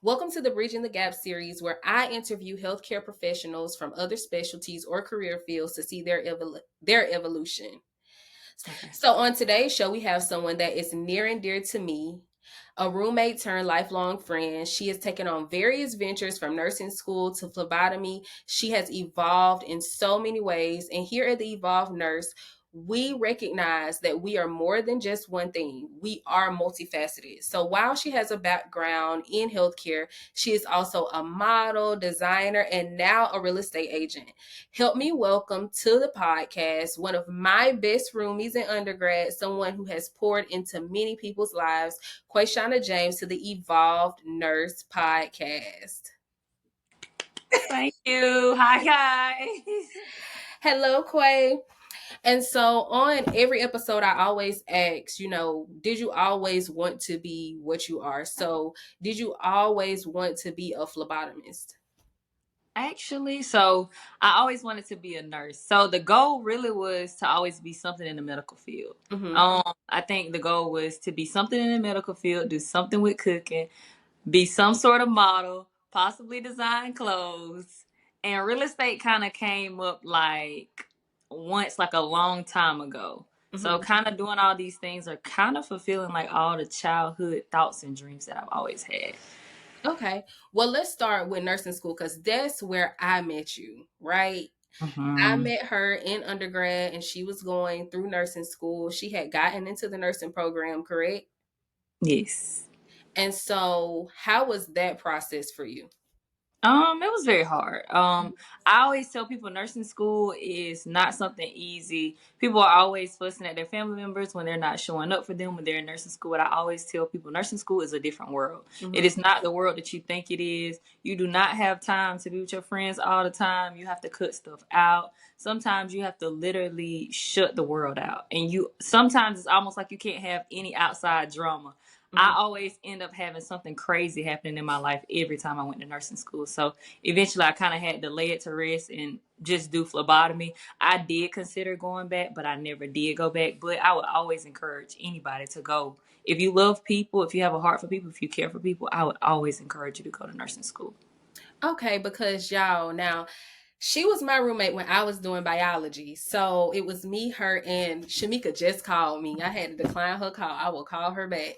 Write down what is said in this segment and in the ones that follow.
Welcome to the Bridging the Gap series, where I interview healthcare professionals from other specialties or career fields to see their evolution. Okay. So, on today's show, we have someone that is near and dear to me, a roommate turned lifelong friend. She has taken on various ventures from nursing school to phlebotomy. She has evolved in so many ways. And here at the Evolved Nurse, we recognize that we are more than just one thing. We are multifaceted. So while she has a background in healthcare, she is also a model, designer, and now a real estate agent. Help me welcome to the podcast one of my best roomies in undergrad, someone who has poured into many people's lives, Qua James, to the Evolved Nurse podcast. Thank you. Hi, guys. Hello, Qua. And so on every episode, I always ask, did you always want to be what you are? So did you always want to be a phlebotomist? Actually, so I always wanted to be a nurse. So the goal really was to always be something in the medical field. Mm-hmm. I think the goal was to be something in the medical field, do something with cooking, be some sort of model, possibly design clothes. And real estate kind of came up like once, like a long time ago. So Mm-hmm. kind of doing all these things are kind of fulfilling like all the childhood thoughts and dreams that I've always had. Okay. Well, let's start with nursing school because that's where I met you, right? I Mm-hmm. met her in undergrad and she was going through nursing school. She had gotten into the nursing program, correct? Yes. And so, how was that process for you? It was very hard. I always tell people nursing school is not something easy. People are always fussing at their family members when they're not showing up for them when they're in nursing school. But I always tell people nursing school is a different world. It Mm-hmm. is not the world that you think it is. You do not have time to be with your friends all the time. You have to cut stuff out. Sometimes you have to literally shut the world out. And you sometimes it's almost like you can't have any outside drama. I Mm-hmm. always end up having something crazy happening in my life every time I went to nursing school. So eventually I kind of had to lay it to rest and just do phlebotomy. I did consider going back, but I never did go back. But I would always encourage anybody to go. If you love people, if you have a heart for people, if you care for people, I would always encourage you to go to nursing school. Okay, because y'all, now she was my roommate when I was doing biology. So it was me, her, and Shamika just called me. I had to decline her call. I will call her back.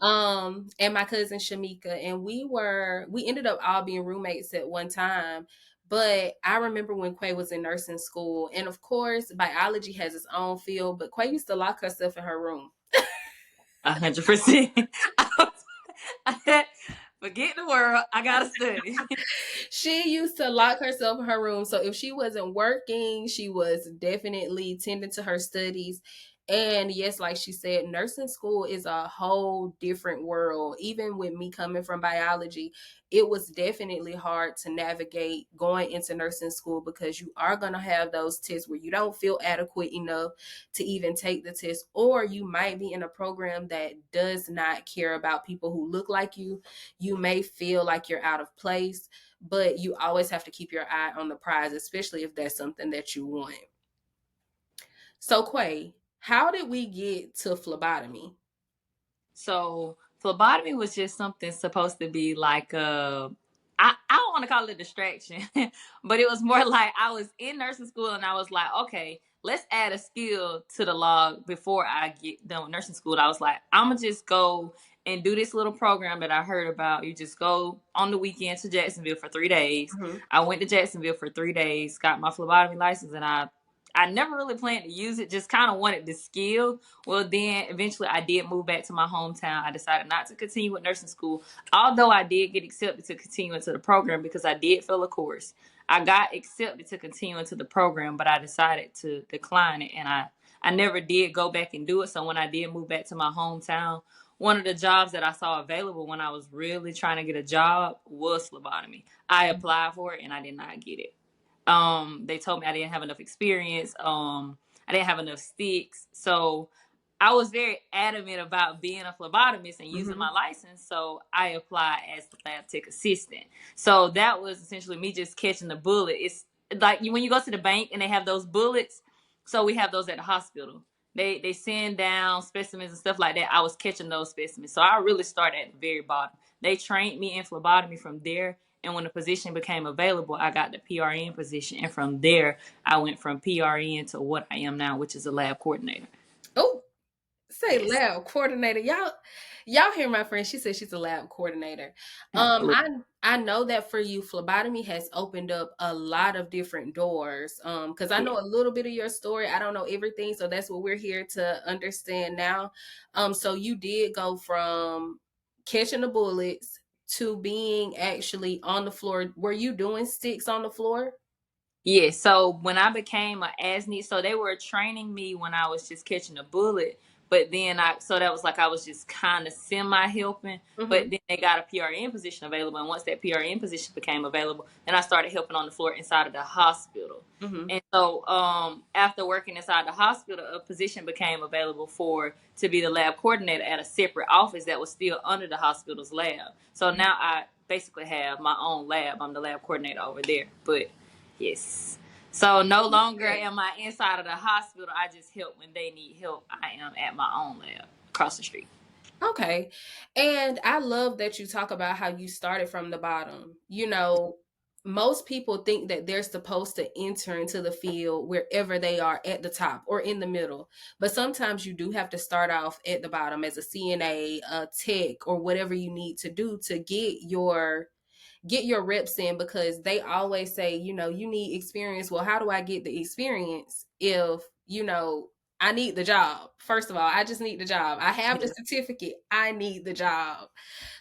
And my cousin Shamika, and we ended up all being roommates at one time. But I remember when Quay was in nursing school, and of course, biology has its own field, but Quay used to lock herself in her room. 100%. Forget the world. I gotta study. She used to lock herself in her room. So if she wasn't working, she was definitely tending to her studies. And yes, like she said, nursing school is a whole different world. Even with me coming from biology, it was definitely hard to navigate going into nursing school because you are going to have those tests where you don't feel adequate enough to even take the test, or you might be in a program that does not care about people who look like you. You may feel like you're out of place, but you always have to keep your eye on the prize, especially if that's something that you want. So, Quay, how did we get to phlebotomy? So phlebotomy was just something supposed to be like I don't want to call it a distraction, but it was more like I was in nursing school and I was like, okay, let's add a skill to the log before I get done with nursing school. I was like, I'm gonna just go and do this little program that I heard about. You just go on the weekend to Jacksonville for 3 days. Mm-hmm. I went to Jacksonville for 3 days, got my phlebotomy license, and I never really planned to use it, just kind of wanted the skill. Well, then eventually I did move back to my hometown. I decided not to continue with nursing school, although I did get accepted to continue into the program because I did fail a course. I got accepted to continue into the program, but I decided to decline it, and I never did go back and do it. So when I did move back to my hometown, one of the jobs that I saw available when I was really trying to get a job was phlebotomy. I applied for it and I did not get it. They told me I didn't have enough experience. I didn't have enough sticks. So I was very adamant about being a phlebotomist and using Mm-hmm. my license. So I applied as the lab tech assistant. So that was essentially me just catching the bullet. It's like when you go to the bank and they have those bullets. So we have those at the hospital. They send down specimens and stuff like that. I was catching those specimens. So I really started at the very bottom. They trained me in phlebotomy from there. And when the position became available, I got the PRN position. And from there, I went from PRN to what I am now, which is a lab coordinator. Oh, say Yes. lab coordinator. Y'all hear my friend. She said she's a lab coordinator. Absolutely. I know that for you, phlebotomy has opened up a lot of different doors. Because I Yeah. know a little bit of your story. I don't know everything, so that's what we're here to understand now. So you did go from catching the bullets to being actually on the floor. Were you doing sticks on the floor? Yeah, so when I became a ASNI, so they were training me when I was just catching a bullet, but then so that was like I was just kind of semi helping, but Mm-hmm. then they got a PRN position available, and once that PRN position became available, then I started helping on the floor inside of the hospital. Mm-hmm. And so after working inside the hospital, a position became available to be the lab coordinator at a separate office that was still under the hospital's lab. So now I basically have my own lab. I'm the lab coordinator over there, but yes. So no longer Okay. am I inside of the hospital. I just help when they need help. I am at my own lab across the street. Okay. And I love that you talk about how you started from the bottom. Most people think that they're supposed to enter into the field wherever they are at the top or in the middle. But sometimes you do have to start off at the bottom as a CNA, a tech, or whatever you need to do to get your reps in, because they always say, you need experience. Well, how do I get the experience if, I need the job? First of all, I just need the job. I have the Yeah. certificate. I need the job.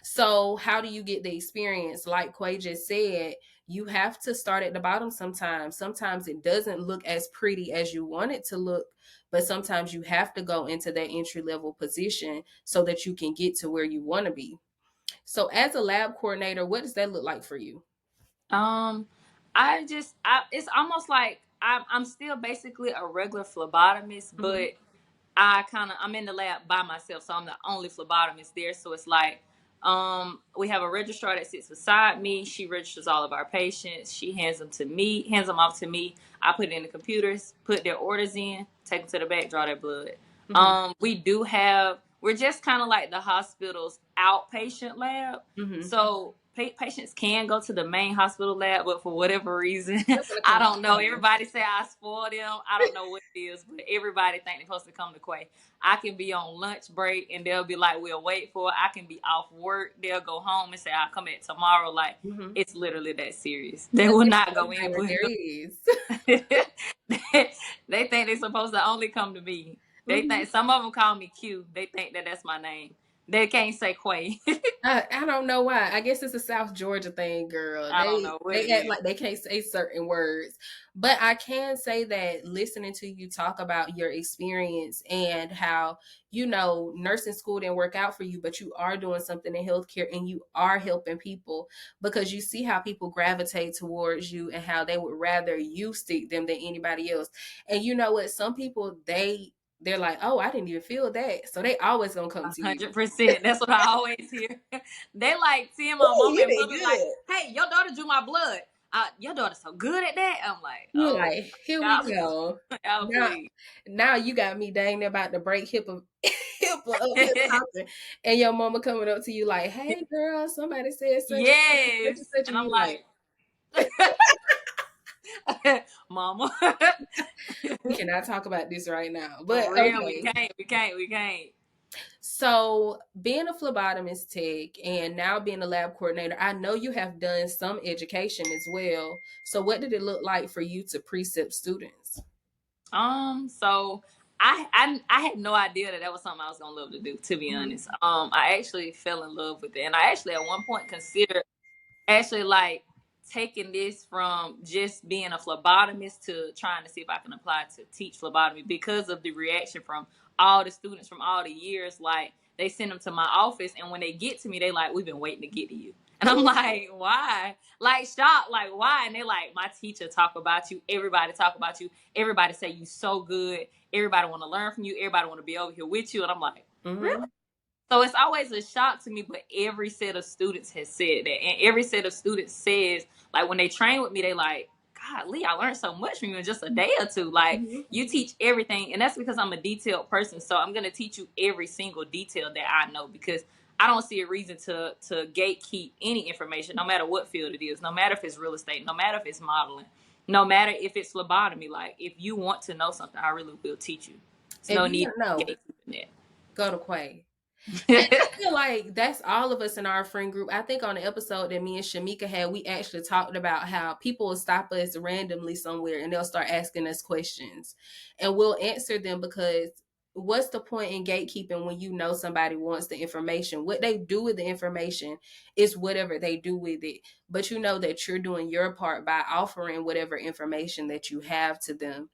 So, how do you get the experience? Like Quay just said, you have to start at the bottom sometimes. Sometimes it doesn't look as pretty as you want it to look, but sometimes you have to go into that entry level position so that you can get to where you want to be. So, as a lab coordinator, what does that look like for you? Um, it's almost like I'm still basically a regular phlebotomist, Mm-hmm. but I'm in the lab by myself, so I'm the only phlebotomist there. So it's like we have a registrar that sits beside me. She registers all of our patients. She hands them off to me. I put it in the computers, put their orders in, take them to the back, draw their blood. Mm-hmm. We're just kind of like the hospital's outpatient lab. Mm-hmm. So patients can go to the main hospital lab, but for whatever reason, They're gonna I come to don't know. Quay. Everybody say I spoil them. I don't know what it is, but everybody think they're supposed to come to Quay. I can be on lunch break and they'll be like, "We'll wait for it." I can be off work. They'll go home and say, "I'll come back tomorrow." Like Mm-hmm. it's literally that serious. They will not go any There further. is. They think they're supposed to only come to me. They Mm-hmm. think some of them call me Q. They think that that's my name. They can't say Quay. I don't know why. I guess it's a South Georgia thing, girl. I don't They know what it they act is. like they can't say certain words. But I can say that listening to you talk about your experience and how, nursing school didn't work out for you, but you are doing something in healthcare and you are helping people, because you see how people gravitate towards you and how they would rather you stick them than anybody else. And you know what? Some people they're like, "Oh, I didn't even feel that." So they always gonna come to you. 100%. That's what I always hear. They like seeing my Oh, mama you in did public, like, good. "Hey, your daughter drew my blood. Your daughter's so good at that." I'm like, You're "Oh, like, here we y'all, go. y'all Now, please." now you got me dang near about to break hip of hip up here talking, and your mama coming up to you like, "Hey, girl, somebody said such and such and Yes, such," and and I'm you like, like, "Mama, "We cannot talk about this right now." But for real, we okay, can't, we can't, we can't." so being a phlebotomist tech and now being a lab coordinator, I know you have done some education as well. So what did it look like for you to precept students? So I had no idea that was something I was gonna love to do. To be Mhm. honest, I actually fell in love with it, and I actually at one point considered actually like taking this from just being a phlebotomist to trying to see if I can apply to teach phlebotomy because of the reaction from all the students from all the years. Like they send them to my office, and when they get to me, they like, "We've been waiting to get to you." And I'm like, "Why?" Like shocked, like why? And they like, "My teacher talk about you. Everybody talk about you. Everybody say you so good. Everybody want to learn from you. Everybody want to be over here with you." And I'm like, "Really?" Mhm. So it's always a shock to me, but every set of students has said that. And every set of students says, like, when they train with me, they like, golly, I learned so much from you in just a day or two. Like, Mhm. you teach everything, and that's because I'm a detailed person. So I'm gonna teach you every single detail that I know, because I don't see a reason to gatekeep any information, no matter what field it is, no matter if it's real estate, no matter if it's modeling, no matter if it's phlebotomy. Like, if you want to know something, I really will teach you. There's If no you need don't for know, gatekeeping go to Quay. And that. I feel like that's all of us in our friend group. I think on the episode that me and Shamika had, we actually talked about how people will stop us randomly somewhere and they'll start asking us questions. And we'll answer them, because what's the point in gatekeeping when you know somebody wants the information? What they do with the information is whatever they do with it. But you know that you're doing your part by offering whatever information that you have to them.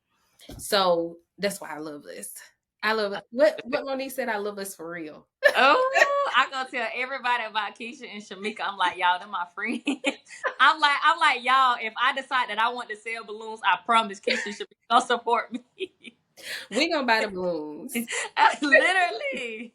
So that's why I love this. I love it. What Monique said, I love us for real. Oh, I gonna tell everybody about Keisha and Shamika. I'm like, y'all, they're my friends. I'm like, y'all, if I decide that I want to sell balloons, I promise Keisha and Shamika gonna support me. We gonna buy the balloons. Literally.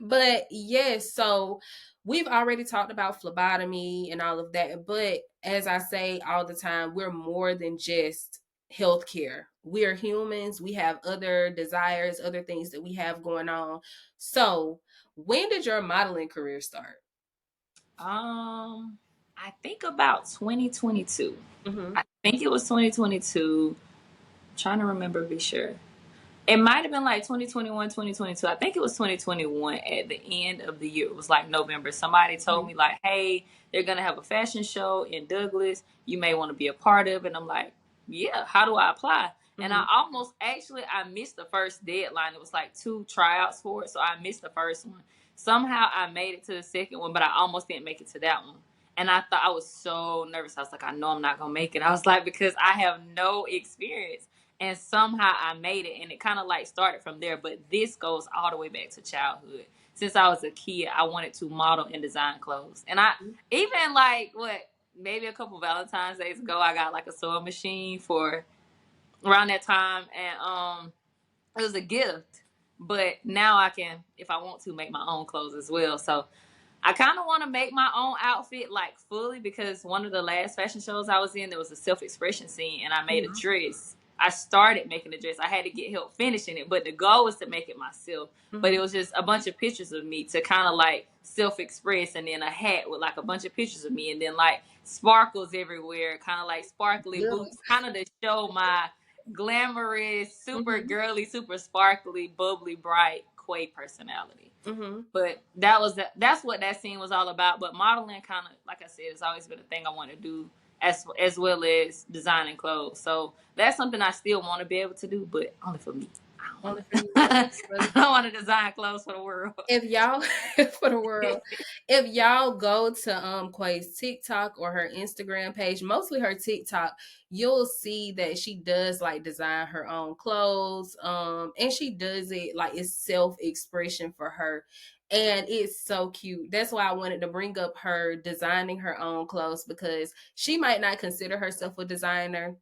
But yes, so we've already talked about phlebotomy and all of that. But as I say all the time, we're more than just healthcare. We are humans. We have other desires, other things that we have going on. So when did your modeling career start? I think about 2022. Mm-hmm. I think it was 2022. Trying to remember, be sure. It might have been like 2021, 2022. I think it was 2021 at the end of the year. It was like November. Somebody told Mm-hmm. me, like, hey, they're going to have a fashion show in Douglas. You may want to be a part of it. And I'm like, yeah, how do I apply? And Mm-hmm. I missed the first deadline. It was like 2 tryouts for it. So I missed the first one. Somehow I made it to the second one, but I almost didn't make it to that one. And I thought, I was so nervous. I was like, I know I'm not going to make it. I was like, because I have no experience, and somehow I made it, and it kind of like started from there. But this goes all the way back to childhood. Since I was a kid, I wanted to model and design clothes, and I even like what maybe a couple Valentine's days ago, I got like a sewing machine for around that time, and it was a gift. But now I can, if I want to, make my own clothes as well. So I kind of want to make my own outfit like fully, because one of the last fashion shows I was in, there was a self-expression scene, and I made a Mm-hmm. dress. I started making the dress. I had to get help finishing it, but the goal was to make it myself. But Mm-hmm. it was just a bunch of pictures of me to kind of like self-express, and then a hat with like a bunch of pictures of me, and then like sparkles everywhere, kind of like sparkly Yeah. boots, kind of to show my glamorous, super Mm-hmm. girly, super sparkly, bubbly, bright Quay personality. Mm-hmm. But that's what that scene was all about. But modeling, kind of like I said, has always been a thing I want to do, as well as designing clothes. So that's something I still want to be able to do, but only for me. I don't Only want for you. to. Really. I don't want to design clothes for the world. If y'all for the world, if y'all go to Quay's TikTok or her Instagram page, mostly her TikTok, you'll see that she does like design her own clothes, and she does it like it's self-expression for her, and it's so cute. That's why I wanted to bring up her designing her own clothes, because she might not consider herself a designer,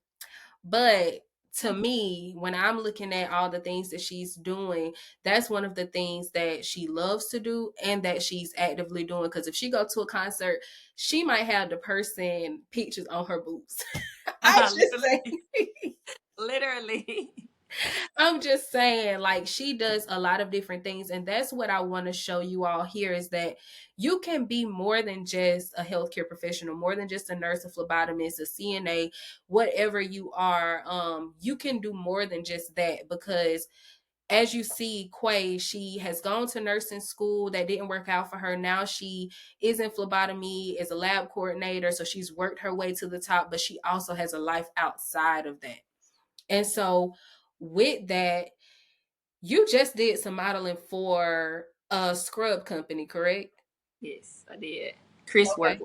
but to me, when I'm looking at all the things that she's doing, that's one of the things that she loves to do and that she's actively doing. Because if she go to a concert, she might have the person pictures on her boots. I just say, Literally, literally. I'm just saying, like, she does a lot of different things. And that's what I want to show you all here, is that you can be more than just a healthcare professional, more than just a nurse, a phlebotomist, a CNA, whatever you are. You can do more than just that, because as you see, Quay, she has gone to nursing school. That didn't work out for her. Now she is in phlebotomy as a lab coordinator. So she's worked her way to the top, but she also has a life outside of that. And so with that, you just did some modeling for a scrub company, correct? Yes, I did. Chris Okay. work.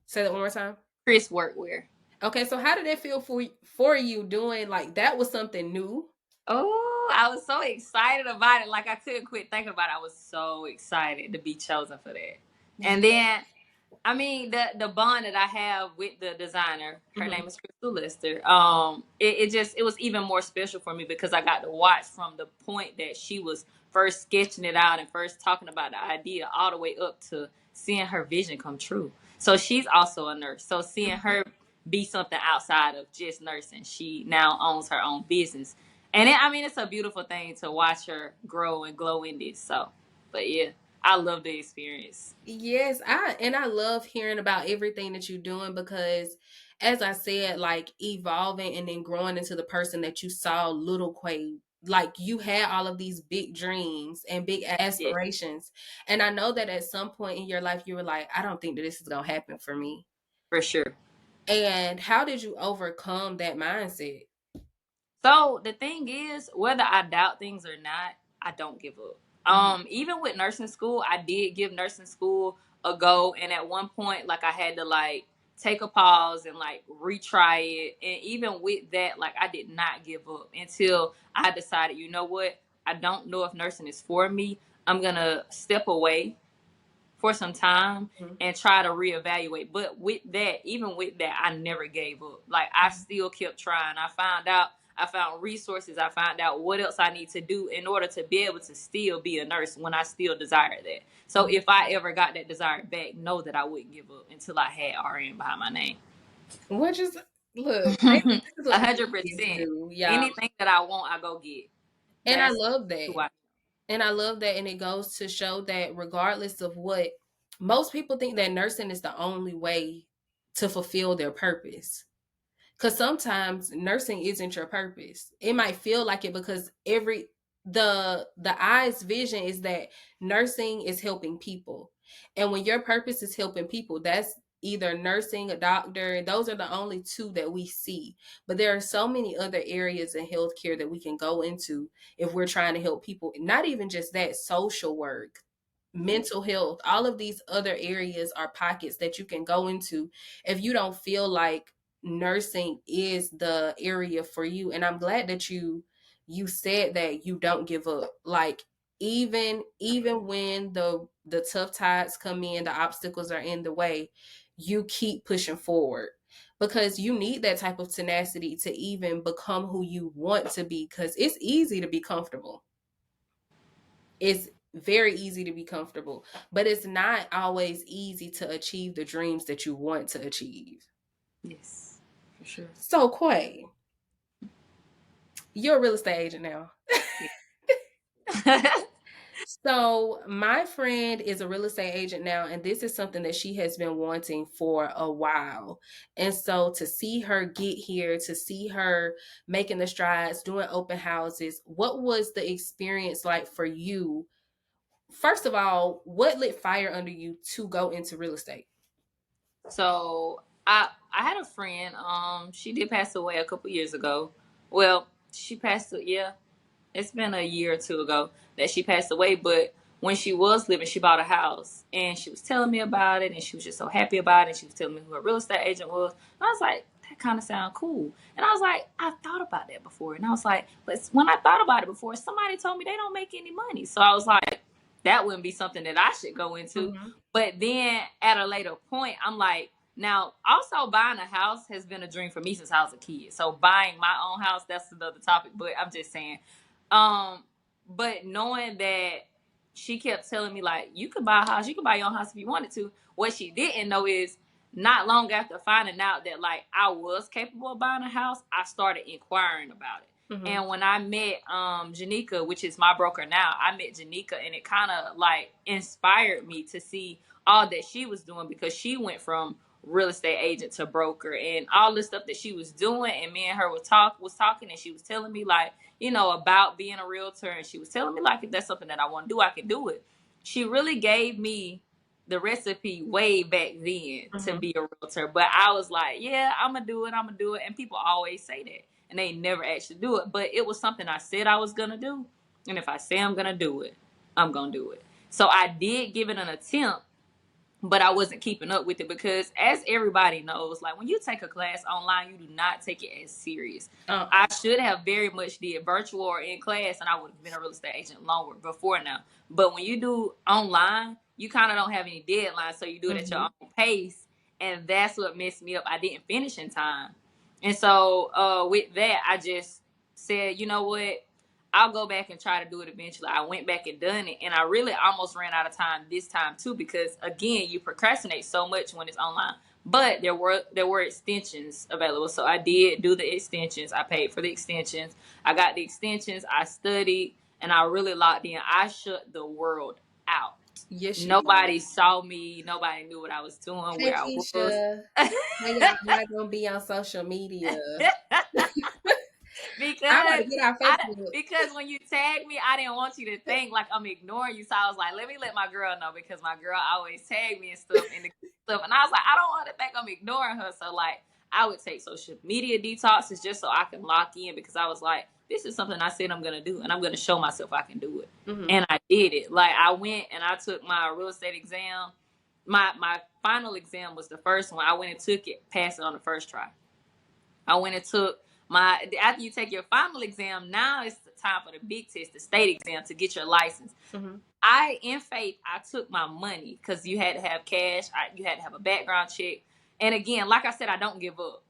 Say that one more time. Chris workwear. Okay, so how did it feel for you doing, like, that was something new? Oh, I was so excited about it. Like, I couldn't quit thinking about it. I was so excited to be chosen for that. And Yeah. then, I mean, the bond that I have with the designer, her Mm-hmm. name is Crystal Lester. It was even more special for me, because I got to watch from the point that she was first sketching it out and first talking about the idea, all the way up to seeing her vision come true. So she's also a nurse. So seeing her be something outside of just nursing. She now owns her own business. And I mean, it's a beautiful thing to watch her grow and glow in this. So, but yeah, I love the experience. Yes, I love hearing about everything that you're doing because as I said, like evolving and then growing into the person that you saw little Quay, like you had all of these big dreams and big Yeah, aspirations. And I know that at some point in your life you were like, I don't think that this is gonna happen for me. for sure. And how did you overcome that mindset? So the thing is, whether I doubt things or not, I don't give up. Mhm. Even with nursing school, I did give nursing school a go, and at one point, like I had to like take a pause and like retry it. And even with that, like I did not give up until I decided, you know what, I don't know if nursing is for me. I'm gonna step away for some time Mhm. and try to reevaluate. But with that, even with that, I never gave up. Like I still kept trying. I found resources. I found out what else I need to do in order to be able to still be a nurse when I still desire that. So Mhm. if I ever got that desire back, know that I wouldn't give up until I had RN behind my name. Which is look, this is A what big hundred kids percent. do, y'all. Anything that I want, I go get. And I That's love that. who I. And I love that. And it goes to show that regardless of what most people think that nursing is the only way to fulfill their purpose. Because sometimes nursing isn't your purpose. It might feel like it because the eye's vision is that nursing is helping people. And when your purpose is helping people, that's either nursing, a doctor. Those are the only two that we see. But there are so many other areas in healthcare that we can go into if we're trying to help people. Not even just that, social work, mental health, all of these other areas are pockets that you can go into if you don't feel like nursing is the area for you. And I'm glad that you said that you don't give up. Like even when the tough tides come in, the obstacles are in the way, you keep pushing forward because you need that type of tenacity to even become who you want to be, because it's easy to be comfortable. It's very easy to be comfortable, but it's not always easy to achieve the dreams that you want to achieve. Yes, for sure. So, Quay, you're a real estate agent now. Yeah. So, my friend is a real estate agent now, and this is something that she has been wanting for a while. And so, to see her get here, to see her making the strides, doing open houses, what was the experience like for you? First of all, what lit fire under you to go into real estate? So I had a friend. She did pass away a couple years ago. Well, she passed. Yeah, it's been a year or two ago that she passed away. But when she was living, she bought a house, and she was telling me about it, and she was just so happy about it. And she was telling me who her real estate agent was. And I was like, that kind of sound cool. And I was like, I've thought about that before. And I was like, but when I thought about it before, somebody told me they don't make any money. So I was like, that wouldn't be something that I should go into. Mhm. But then at a later point, I'm like, now also buying a house has been a dream for me since I was a kid. So buying my own house, that's another topic. But I'm just saying, um, but knowing that she kept telling me like, you could buy a house, you could buy your own house if you wanted to. What she didn't know is not long after finding out that like I was capable of buying a house, I started inquiring about it. Mhm. And when I met Janika, which is my broker now, I met Janika, and it kind of like inspired me to see all that she was doing, because she went from real estate agent to broker and all the stuff that she was doing. And me and her was talking, and she was telling me like, about being a realtor, and she was telling me like, if that's something that I want to do, I can do it. She really gave me the recipe way back then to Mhm. be a realtor. But I was like, yeah, I'm gonna do it, I'm gonna do it. And people always say that, and they never actually do it. But it was something I said I was gonna do. And if I say I'm gonna do it, I'm gonna do it. So I did give it an attempt, but I wasn't keeping up with it because, as everybody knows, like when you take a class online, you do not take it as serious. I Uh-uh. should have very much did virtual or in class, and I would have been a real estate agent longer before now. But when you do online, you kind of don't have any deadlines, so you do it at your Mhm. own pace, and that's what messed me up. I didn't finish in time, and so with that, I just said, you know what? I'll go back and try to do it eventually. I went back and done it, and I really almost ran out of time this time too, because again, you procrastinate so much when it's online. But there were extensions available, so I did do the extensions. I paid for the extensions. I got the extensions. I studied, and I really locked in. I shut the world out. Yes, you did. Nobody saw me. Nobody knew what I was doing, Hey, where I was. Keisha. How y'all not gonna be on social media? I'm about because to get our I Facebook. because when you tagged me, I didn't want you to think like I'm ignoring you. So I was like, let me let my girl know because my girl always tag me and stuff and the stuff. And I was like, I don't want to think I'm ignoring her. So like I would take social media detoxes just so I can lock in because I was like, this is something I said I'm gonna do and I'm gonna show myself I can do it. Hmm. And I did it. Like I went and I took my real estate exam. My final exam was the first one. I went and took it, passed it on the first try. I went and took my after you take your final exam, now it's the time for the big test, the state exam to get your license. Hmm. In faith, I took my money because you had to have cash, you had to have a background check. And again, like I said, I don't give up.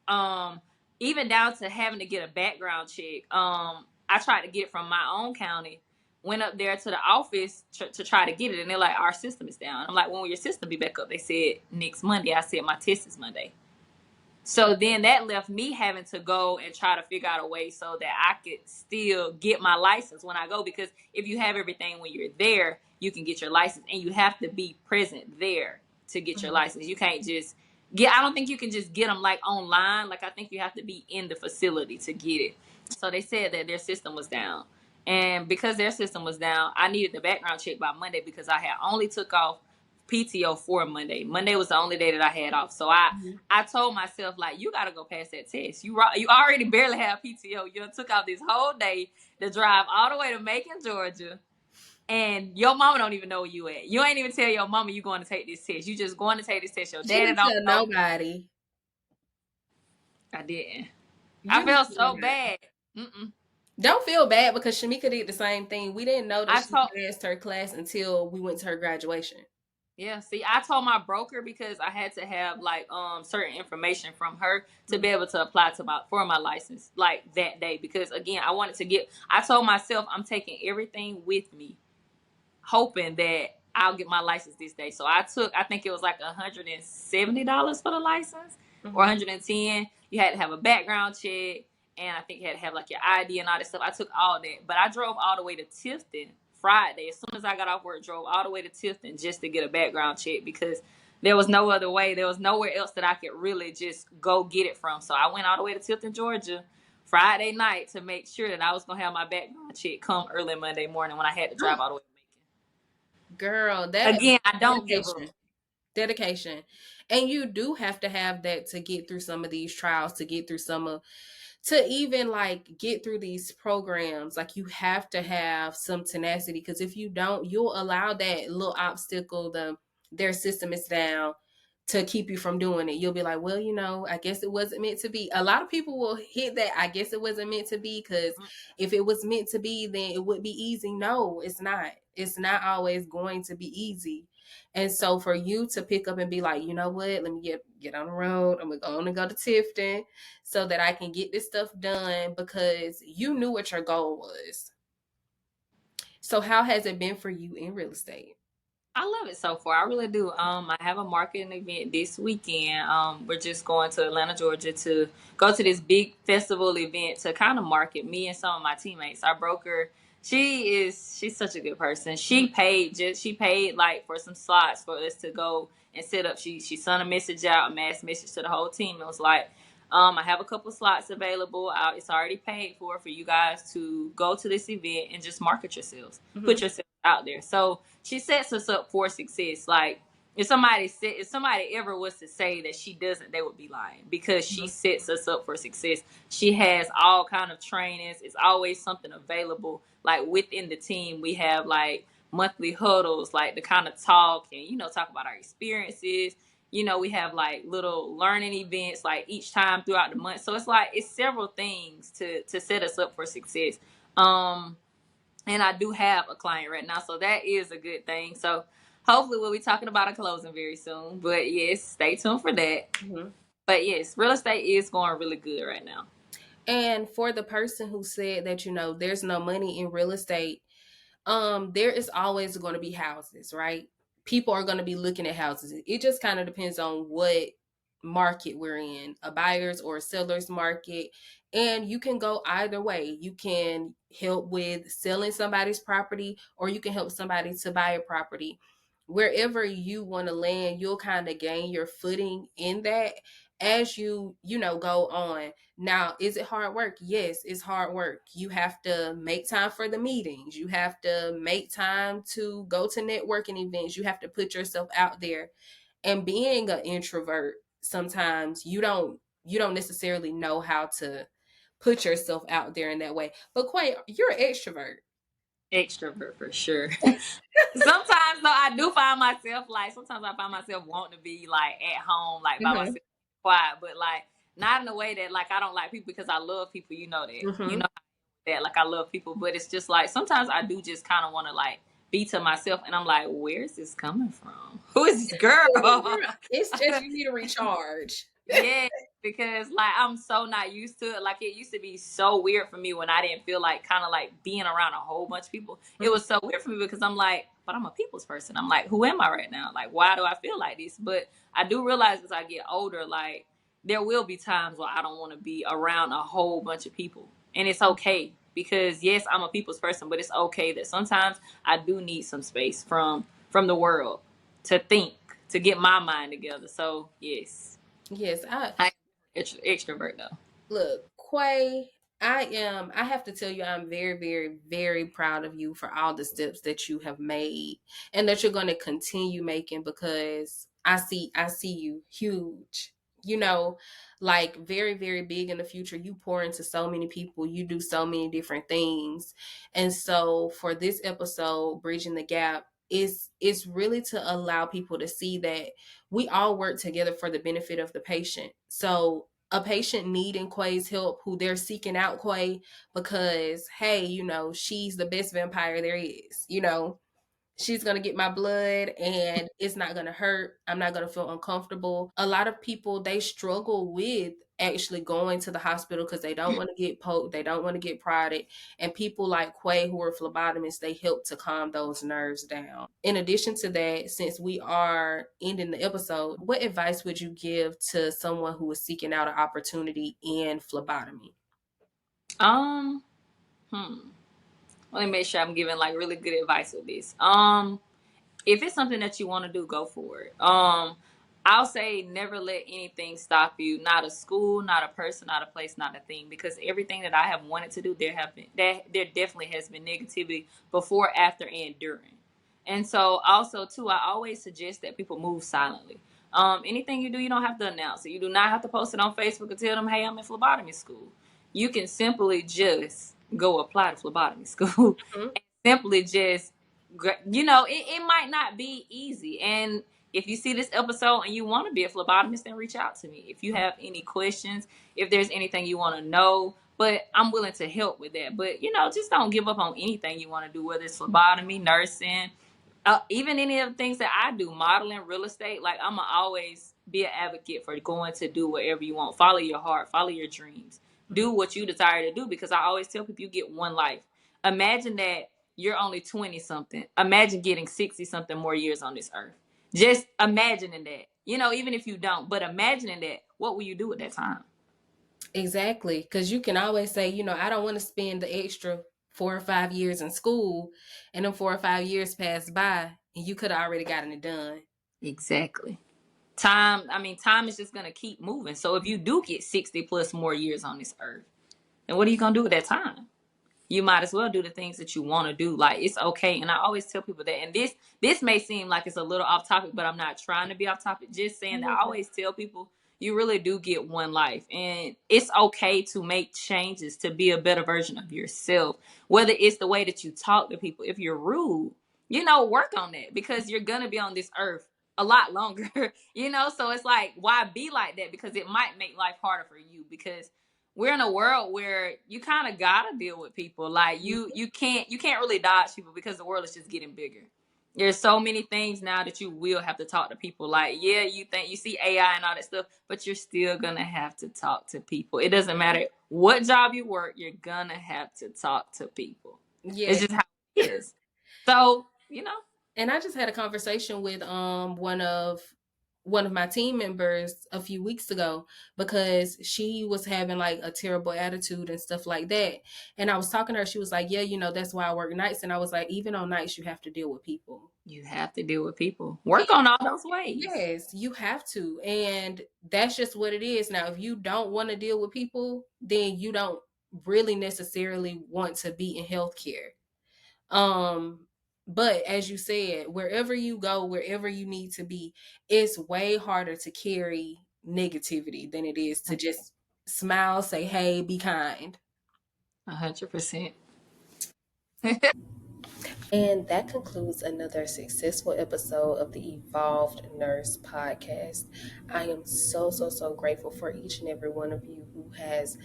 Even down to having to get a background check. I tried to get it from my own county. Went up there to the office to try to get it, and they're like, "Our system is down." I'm like, "When will your system be back up?" They said next Monday. I said my test is Monday. So then that left me having to go and try to figure out a way so that I could still get my license when I go. Because if you have everything when you're there, you can get your license, and you have to be present there to get your Hmm. license. You can't just I don't think you can just get them like online. Like I think you have to be in the facility to get it. So they said that their system was down. And because their system was down, I needed the background check by Monday because I had only took off PTO for Monday. Monday was the only day that I had off. So Hmm. I told myself like you got to go pass that test. You already barely have PTO. You done took out this whole day to drive all the way to Macon, Georgia, and your mama don't even know where you at. You ain't even tell your mama you going to take this test. You just going to take this test. Your She daddy didn't don't tell know. nobody. I didn't. You I didn't felt tell so nobody. bad. Mm-mm. Don't feel bad because Shamika did the same thing. We didn't know that I she told passed her class until we went to her graduation. Yeah, see, I told my broker because I had to have like certain information from her to be Mhm. able to apply to my license like that day because again, I told myself I'm taking everything with me hoping that I'll get my license this day. So I think it was like $170 for the license or Mhm. 110. You had to have a background check, and I think you had to have like your ID and all that stuff. I took all that, but I drove all the way to Tifton Friday. As soon as I got off work, drove all the way to Tifton just to get a background check because there was no other way. There was nowhere else that I could really just go get it from. So I went all the way to Tifton, Georgia, Friday night to make sure that I was gonna have my background check come early Monday morning when I had to drive all the way to Girl, that Macon. Again, I don't give up. dedication. Dedication. And you do have to have that to get through some of these trials, to get through some of to even like get through these programs. Like you have to have some tenacity because if you don't, you'll allow that little obstacle, their system is down, to keep you from doing it. You'll be like, well, I guess it wasn't meant to be. A lot of people will hit that. I guess it wasn't meant to be because if it was meant to be, then it would be easy. No, it's not. It's not always going to be easy. And so for you to pick up and be like, you know what, let me get on the road. I'm going to go to Tifton so that I can get this stuff done because you knew what your goal was. So how has it been for you in real estate? I love it so far. I really do. I have a marketing event this weekend. We're just going to Atlanta, Georgia to go to this big festival event to kind of market me and some of my teammates. Our broker, she's such a good person. She paid like for some slots for us to go and set up. She sent a message out, a mass message to the whole team. It was like, I have a couple slots available. It's already paid for you guys to go to this event and just market yourselves, Mm-hmm. put yourself out there. So she sets us up for success. Like if somebody ever was to say that she doesn't, they would be lying because she Mm-hmm. sets us up for success. She has all kind of trainings. It's always something available. Like within the team, we have like monthly huddles, like to kind of talk and talk about our experiences. We have like little learning events like each time throughout the month. So it's several things to set us up for success. And I do have a client right now, so that is a good thing. So hopefully we'll be talking about a closing very soon. But yes, stay tuned for that. Mm-hmm. But yes, real estate is going really good right now. And for the person who said that, there's no money in real estate, there is always going to be houses, right? People are going to be looking at houses. It just kind of depends on what market we're in, a buyer's or a seller's market. And you can go either way. You can help with selling somebody's property, or you can help somebody to buy a property. Wherever you want to land, you'll kind of gain your footing in that as you go on. Now, is it hard work? Yes, it's hard work. You have to make time for the meetings. You have to make time to go to networking events. You have to put yourself out there. And being an introvert, sometimes you don't necessarily know how to put yourself out there in that way. But Quay, you're an extrovert. Extrovert for sure. Sometimes though, I do find myself like sometimes I find myself wanting to be like at home, like by Mm-hmm. myself, quiet, but like not in a way that like I don't like people because I love people. You know that. You Mm-hmm. know that like I love people, but it's just like sometimes I do just kind of want to like be to myself, and I'm like, where's this coming from? Who is this girl? It's just you need to recharge. Yeah, because like I'm so not used to it. Like it used to be so weird for me when I didn't feel like kind of like being around a whole bunch of people. It was so weird for me because I'm like, but I'm a people's person. I'm like, who am I right now? Like, why do I feel like this? But I do realize as I get older, like there will be times where I don't want to be around a whole bunch of people, and it's okay because yes, I'm a people's person, but it's okay that sometimes I do need some space from the world to think to get my mind together. So yes. Yes, I extrovert though. look, Quay, I have to tell you, I'm very, very, very proud of you for all the steps that you have made and that you're going to continue making, because I see you huge. Like very, very big in the future. You pour into so many people, you do so many different things. And so for this episode, Bridging the Gap, is really to allow people to see that we all work together for the benefit of the patient. So a patient needing Quay's help, who they're seeking out Quay because, hey, she's the best vampire there is. She's going to get my blood and it's not going to hurt. I'm not going to feel uncomfortable. A lot of people, they struggle with actually going to the hospital because they don't want to get poked, they don't want to get prodded. And people like Quay, who are phlebotomists, they help to calm those nerves down. In addition to that, since we are ending the episode, what advice would you give to someone who is seeking out an opportunity in phlebotomy? Um, hmm. Let me make sure I'm giving like really good advice with this. If it's something that you want to do, go for it. I'll say never let anything stop you. Not a school, not a person, not a place, not a thing. Because everything that I have wanted to do, there definitely has been negativity before, after, and during. And so also too, I always suggest that people move silently. Anything you do, you don't have to announce it. You do not have to post it on Facebook and tell them, "Hey, I'm in phlebotomy school." You can simply just go apply to phlebotomy school Mhm. and simply just it might not be easy. And if you see this episode and you want to be a phlebotomist, then reach out to me if you have any questions, if there's anything you want to know. But I'm willing to help with that. But just don't give up on anything you want to do, whether it's phlebotomy, nursing, even any of the things that I do, modeling, real estate. Like I'm gonna always be an advocate for going to do whatever you want. Follow your heart, follow your dreams, do what you desire to do. Because I always tell people, you get one life. Imagine that you're only 20 something. Imagine getting 60 something more years on this earth. Just imagining that. Even if you don't, but imagining that, what will you do at that time? Exactly. Because you can always say, I don't want to spend the extra 4 or 5 years in school, and then 4 or 5 years pass by and you could have already gotten it done. Exactly. Time is just gonna keep moving. So if you do get 60 plus more years on this earth, then what are you gonna do with that time? You might as well do the things that you want to do. Like it's okay. And I always tell people that. And this may seem like it's a little off topic, but I'm not trying to be off topic. Just saying that I always tell people you really do get one life. And it's okay to make changes to be a better version of yourself. Whether it's the way that you talk to people, if you're rude, work on that because you're gonna be on this earth a lot longer. So it's like, why be like that? Because it might make life harder for you because we're in a world where you kind of gotta deal with people. Like you can't really dodge people because the world is just getting bigger. There's so many things now that you will have to talk to people. Like, yeah, you think you see AI and all that stuff, but you're still gonna have to talk to people. It doesn't matter what job you work, you're gonna have to talk to people. Yeah. It's just how it is. So, And I just had a conversation with one of my team members a few weeks ago because she was having like a terrible attitude and stuff like that. And I was talking to her, she was like, yeah, that's why I work nights. And I was like, even on nights, you have to deal with people. You have to deal with people. Work on all those ways. Yes, you have to. And that's just what it is. Now, if you don't want to deal with people, then you don't really necessarily want to be in healthcare. Um, but as you said, wherever you go, wherever you need to be, it's way harder to carry negativity than it is to just smile, say, hey, be kind. 100%. And that concludes another successful episode of the Evolved Nurse podcast. I am so, so, so grateful for each and every one of you who has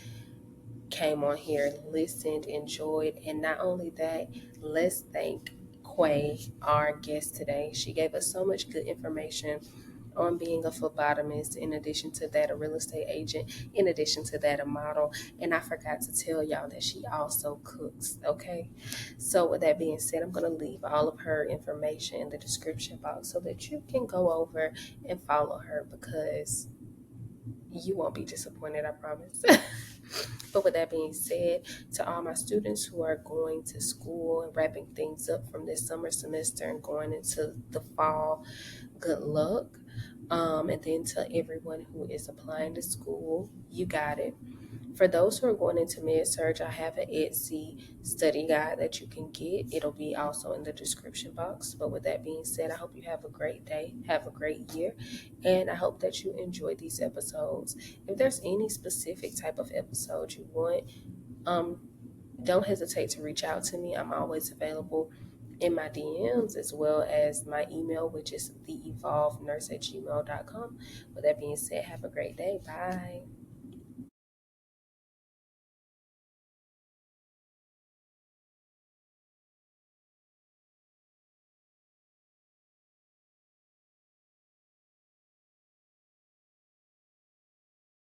came on here, listened, enjoyed, and not only that, let's thank Qua, our guest today. She gave us so much good information on being a phlebotomist, in addition to that, a real estate agent, in addition to that, a model. And I forgot to tell y'all that she also cooks, okay? So, with that being said, I'm going to leave all of her information in the description box so that you can go over and follow her because you won't be disappointed, I promise. But with that being said, to all my students who are going to school and wrapping things up from this summer semester and going into the fall, good luck. And then to everyone who is applying to school, you got it. For those who are going into med surg, I have an Etsy study guide that you can get. It'll be also in the description box. But with that being said, I hope you have a great day, have a great year, and I hope that you enjoy these episodes. If there's any specific type of episode you want, um, don't hesitate to reach out to me. I'm always available in my DMs as well as my email, which is theevolvednurse@gmail.com. With that being said, have a great day. Bye.